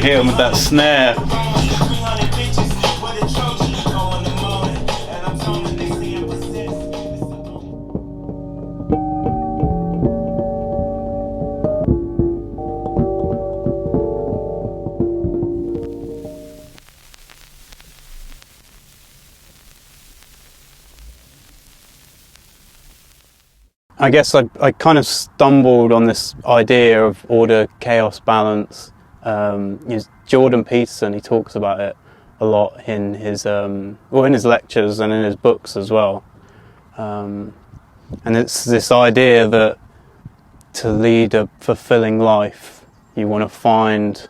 hit him with that snare. I guess I kind of stumbled on this idea of order, chaos, balance. Jordan Peterson, he talks about it a lot in his in his lectures and in his books as well. And it's this idea that to lead a fulfilling life, you want to find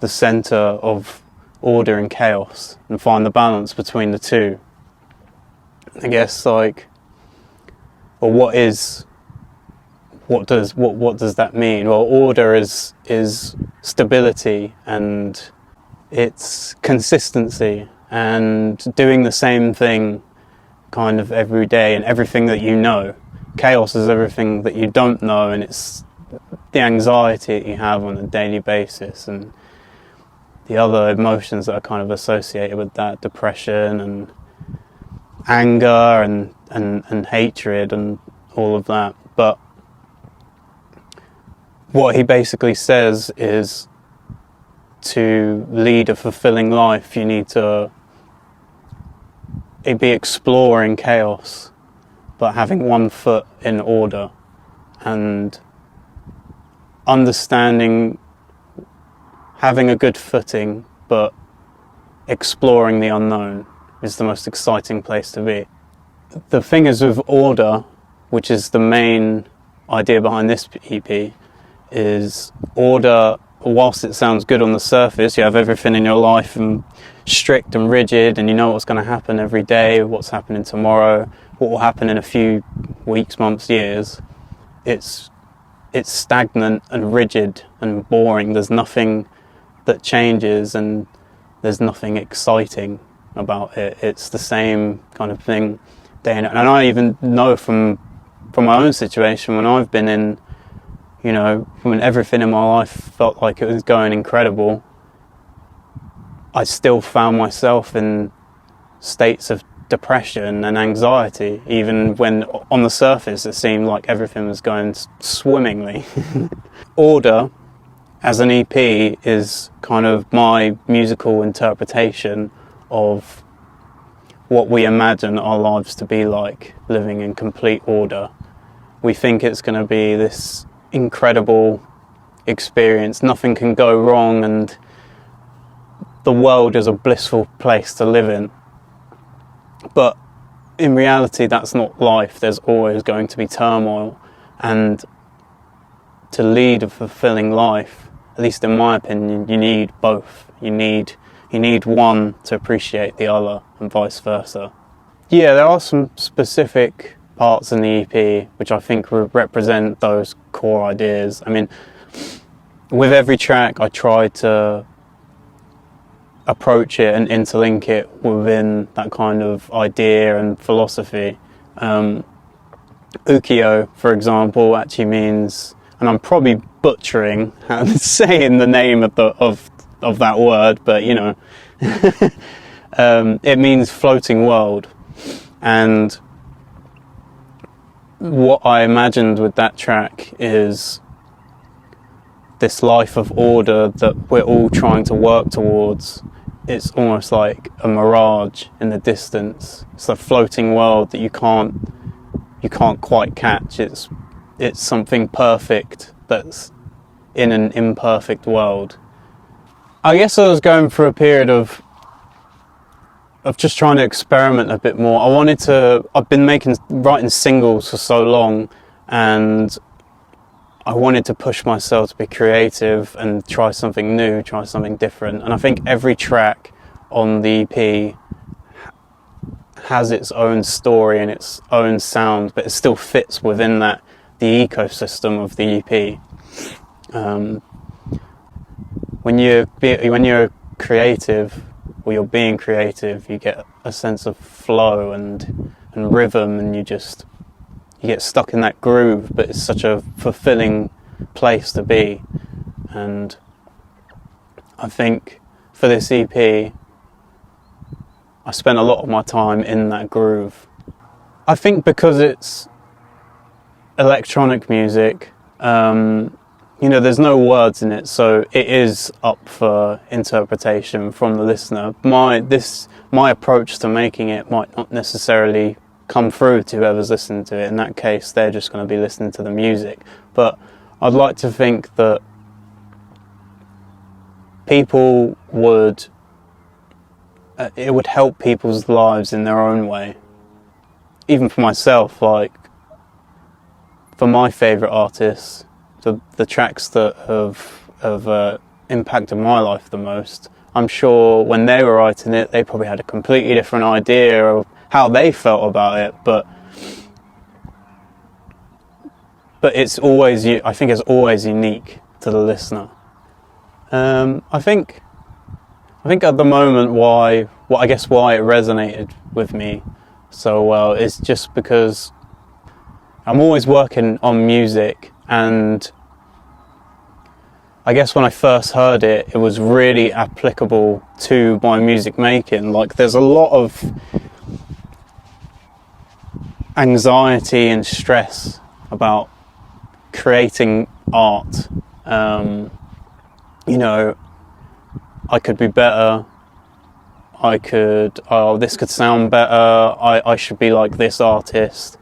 the center of order and chaos and find the balance between the two. I guess or what does that mean? Well, order is stability, and it's consistency, and doing the same thing kind of every day and everything that you know. Chaos is everything that you don't know, and it's the anxiety that you have on a daily basis and the other emotions that are kind of associated with that, depression and anger and hatred and all of that. But what he basically says is, to lead a fulfilling life, you need to be exploring chaos, but having one foot in order, and understanding, having a good footing, but exploring the unknown is the most exciting place to be. The thing is with order, which is the main idea behind this EP, is order, whilst it sounds good on the surface, you have everything in your life and strict and rigid, and you know what's going to happen every day, what's happening tomorrow, what will happen in a few weeks, months, years. It's stagnant and rigid and boring. There's nothing that changes, and there's nothing exciting about it. It's the same kind of thing day in. And I even know from my own situation, when I've been in, when everything in my life felt like it was going incredible, I still found myself in states of depression and anxiety, even when on the surface it seemed like everything was going swimmingly. Order, as an EP, is kind of my musical interpretation of what we imagine our lives to be like, living in complete order. We think it's going to be this incredible experience, nothing can go wrong, and the world is a blissful place to live in. But in reality, that's not life. There's always going to be turmoil, and to lead a fulfilling life, at least in my opinion, you need both. You need one to appreciate the other, and vice versa. Yeah, there are some specific parts in the EP which I think represent those core ideas. I mean, with every track I try to approach it and interlink it within that kind of idea and philosophy. Ukiyo, for example, actually means, and I'm probably butchering how to saying the name of that word, but it means floating world. And what I imagined with that track is this life of order that we're all trying to work towards. It's almost like a mirage in the distance. It's a floating world that you can't quite catch. It's something perfect that's in an imperfect world. I guess I was going through a period of just trying to experiment a bit more. I've been writing singles for so long, and I wanted to push myself to be creative and try something new, try something different. And I think every track on the EP has its own story and its own sound, but it still fits within the ecosystem of the EP. When you're creative, or you're being creative, you get a sense of flow and rhythm, and you get stuck in that groove. But it's such a fulfilling place to be, and I think for this EP, I spent a lot of my time in that groove. I think because it's electronic music, there's no words in it, so it is up for interpretation from the listener. My approach to making it might not necessarily come through to whoever's listening to it. In that case, they're just going to be listening to the music. But I'd like to think that people would it would help people's lives in their own way. Even for myself, like for my favourite artists, the tracks that have impacted my life the most, I'm sure when they were writing it, they probably had a completely different idea of how they felt about it. But it's always, I think it's always unique to the listener. I think at the moment why it resonated with me so well is just because I'm always working on music, and I guess when I first heard it, it was really applicable to my music making. Like, there's a lot of anxiety and stress about creating art. I could be better. This could sound better. I should be like this artist.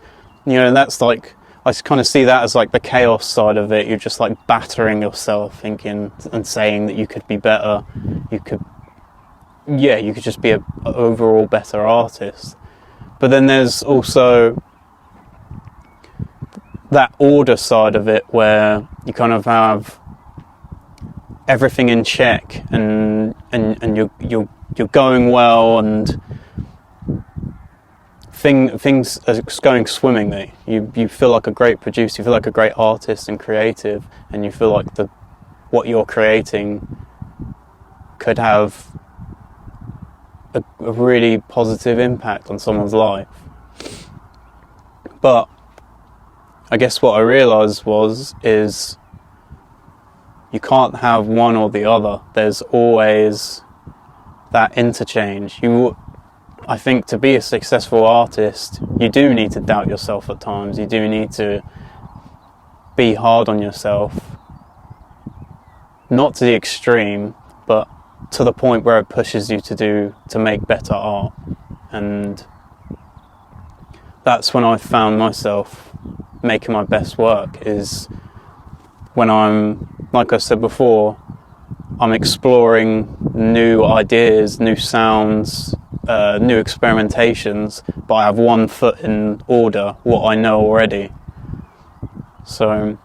That's like, I kind of see that as like the chaos side of it. You're just like battering yourself, thinking and saying that you could be better. You could just be an overall better artist. But then there's also that order side of it, where you kind of have everything in check, and you're going well, and things are going swimmingly. You feel like a great producer, you feel like a great artist and creative, and you feel like what you're creating could have a really positive impact on someone's life. But I guess what I realised is you can't have one or the other. There's always that interchange. I think to be a successful artist, you do need to doubt yourself at times. You do need to be hard on yourself. Not to the extreme, but to the point where it pushes you to make better art. And that's when I found myself making my best work, is when I'm, like I said before, I'm exploring new ideas, new sounds, new experimentations, but I have one foot in order, what I know already. So